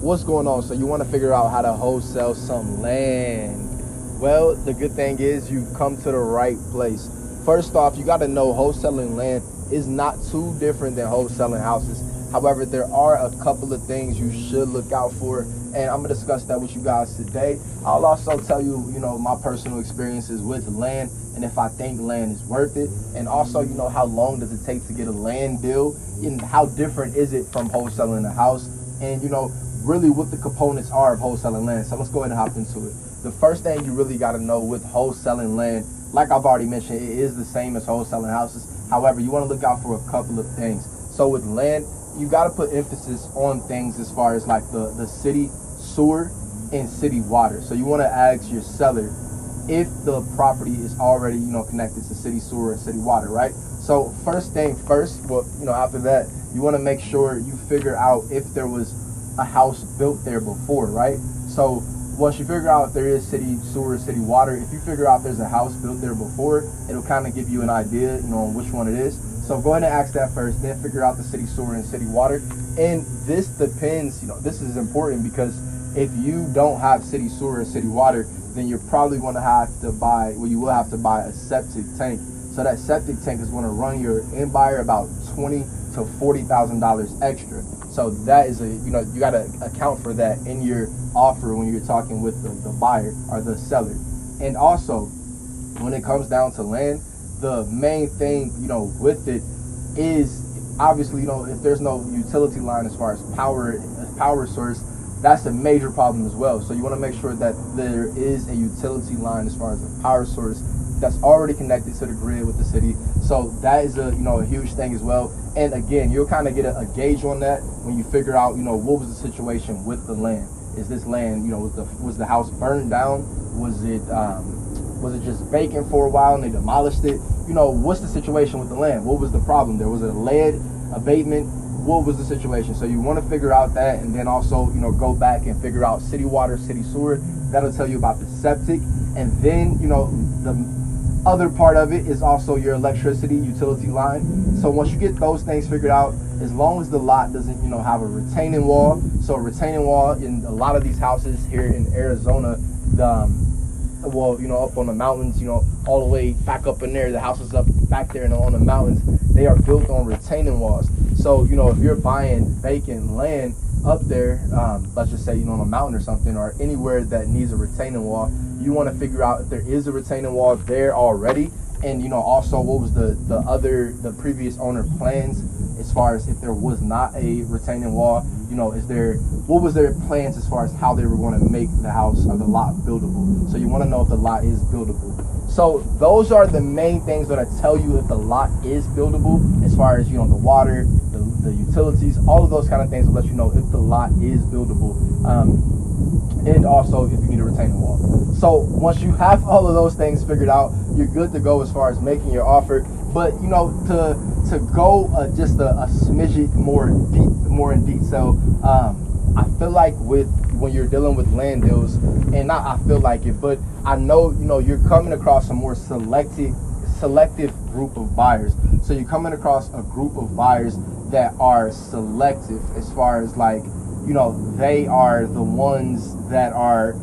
What's going on? So you want to figure out how to wholesale some land. Well, the good thing is you've come to the right place. First off, you got to know wholesaling land is not too different than wholesaling houses. However, there are a couple of things you should look out for, and I'm going to discuss that with you guys today. I'll also tell you, my personal experiences with land and if I think land is worth it, and also, how long does it take to get a land deal and how different is it from wholesaling a house, and really what the components are of wholesaling land. So let's go ahead and hop into it. The first thing you really got to know with wholesaling land, like I've already mentioned, it is the same as wholesaling houses. However, you want to look out for a couple of things. So with land, you got to put emphasis on things as far as like the city sewer and city water. So you want to ask your seller if the property is already connected to city sewer and city water, right? So first thing first, well, after that, you want to make sure you figure out if there was a house built there before, right? So once you figure out if there is city sewer, city water, if you figure out there's a house built there before, it'll kind of give you an idea, on which one it is. So go ahead and ask that first, then figure out the city sewer and city water. And this depends, this is important because if you don't have city sewer and city water, then you're probably going to have to buy, well, you will have to buy a septic tank. So that septic tank is going to run your end buyer about $20,000 to $40,000 extra. So that is you got to account for that in your offer when you're talking with the buyer or the seller. And also, when it comes down to land, the main thing, with it is obviously, if there's no utility line as far as power source, that's a major problem as well. So you want to make sure that there is a utility line as far as the power source that's already connected to the grid with the city. So that is a huge thing as well. And again, you'll kind of get a gauge on that when you figure out what was the situation with the land. Is this land was the house burned down? Was it just vacant for a while and they demolished it? What's the situation with the land? What was the problem? There was a lead abatement. What was the situation? So you want to figure out that, and then also go back and figure out city water, city sewer. That'll tell you about the septic, and then the other part of it is also your electricity utility line. So once you get those things figured out, as long as the lot doesn't have a retaining wall. So a retaining wall in a lot of these houses here in Arizona, up on the mountains, all the way back up in there, the houses up back there and on the mountains, they are built on retaining walls. So if you're buying vacant land up there, let's just say on a mountain or something, or anywhere that needs a retaining wall, you want to figure out if there is a retaining wall there already, and also what was the previous owner plans as far as if there was not a retaining wall. What was their plans as far as how they were going to make the house or the lot buildable. So you want to know if the lot is buildable. So those are the main things that I tell you if the lot is buildable, as far as the water, the utilities, all of those kind of things will let you know if the lot is buildable, and also if you need a retaining wall. So once you have all of those things figured out, you're good to go as far as making your offer. But to go just a smidget more in detail, I feel like when you're dealing with land deals, and not I feel like it, but I know you're coming across a more selective group of buyers. So you're coming across a group of buyers that are selective as far as like they are the ones they're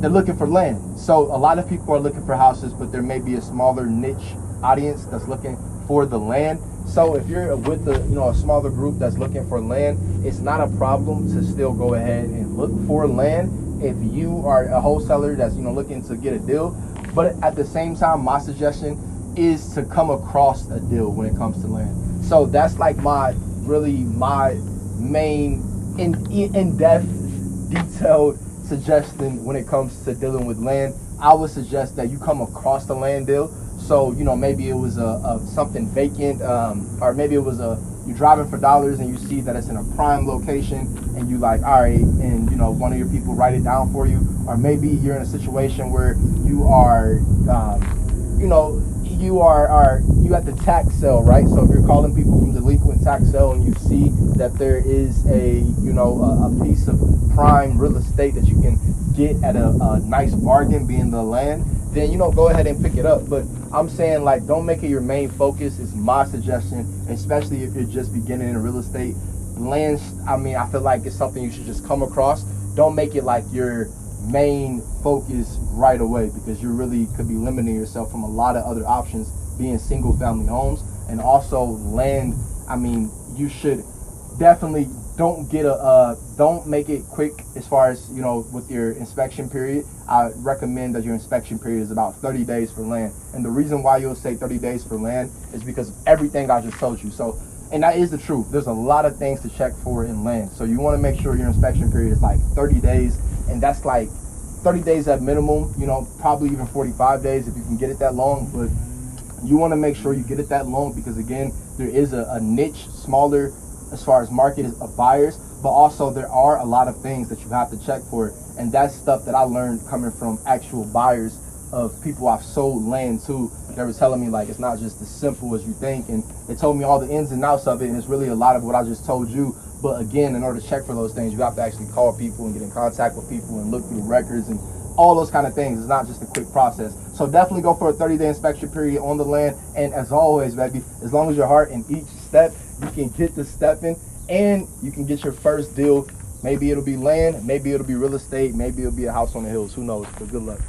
looking for land. So a lot of people are looking for houses, but there may be a smaller niche audience that's looking for the land. So if you're with a smaller group that's looking for land, it's not a problem to still go ahead and look for land if you are a wholesaler that's looking to get a deal. But at the same time, my suggestion is to come across a deal when it comes to land. So that's like my main in-depth, detailed suggestion when it comes to dealing with land. I would suggest that you come across the land deal. So maybe it was something vacant, or maybe it was you're driving for dollars and you see that it's in a prime location, and you like, all right, and one of your people write it down for you. Or maybe you're in a situation where you are you at the tax sale, right? So if you're calling people from delinquent tax sale and you see that there is a piece of prime real estate that you can get at a nice bargain, being the land, then go ahead and pick it up. But I'm saying, like, don't make it your main focus. Is my suggestion, especially if you're just beginning in real estate. land, I mean, I feel like it's something you should just come across. Don't make it like your main focus right away, because you really could be limiting yourself from a lot of other options being single family homes. And also land, I mean, you should definitely don't make it quick as far as, you know, with your inspection period. I recommend that your inspection period is about 30 days for land. And the reason why you'll say 30 days for land is because of everything I just told you. So, and that is the truth. There's a lot of things to check for in land. So you want to make sure your inspection period is like 30 days, and that's like 30 days at minimum, you know, probably even 45 days if you can get it that long. But you want to make sure you get it that long, because again, there is a niche, smaller as far as market of buyers, but also there are a lot of things that you have to check for. And that's stuff that I learned coming from actual buyers of people I've sold land to. They were telling me, like, it's not just as simple as you think, and they told me all the ins and outs of it, and it's really a lot of what I just told you. But again, in order to check for those things, you have to actually call people and get in contact with people and look through records and all those kind of things. It's not just a quick process. So definitely go for a 30-day inspection period on the land. And as always, baby, as long as your heart in each step, you can get to stepping and you can get your first deal. Maybe it'll be land, maybe it'll be real estate, maybe it'll be a house on the hills. Who knows? But good luck.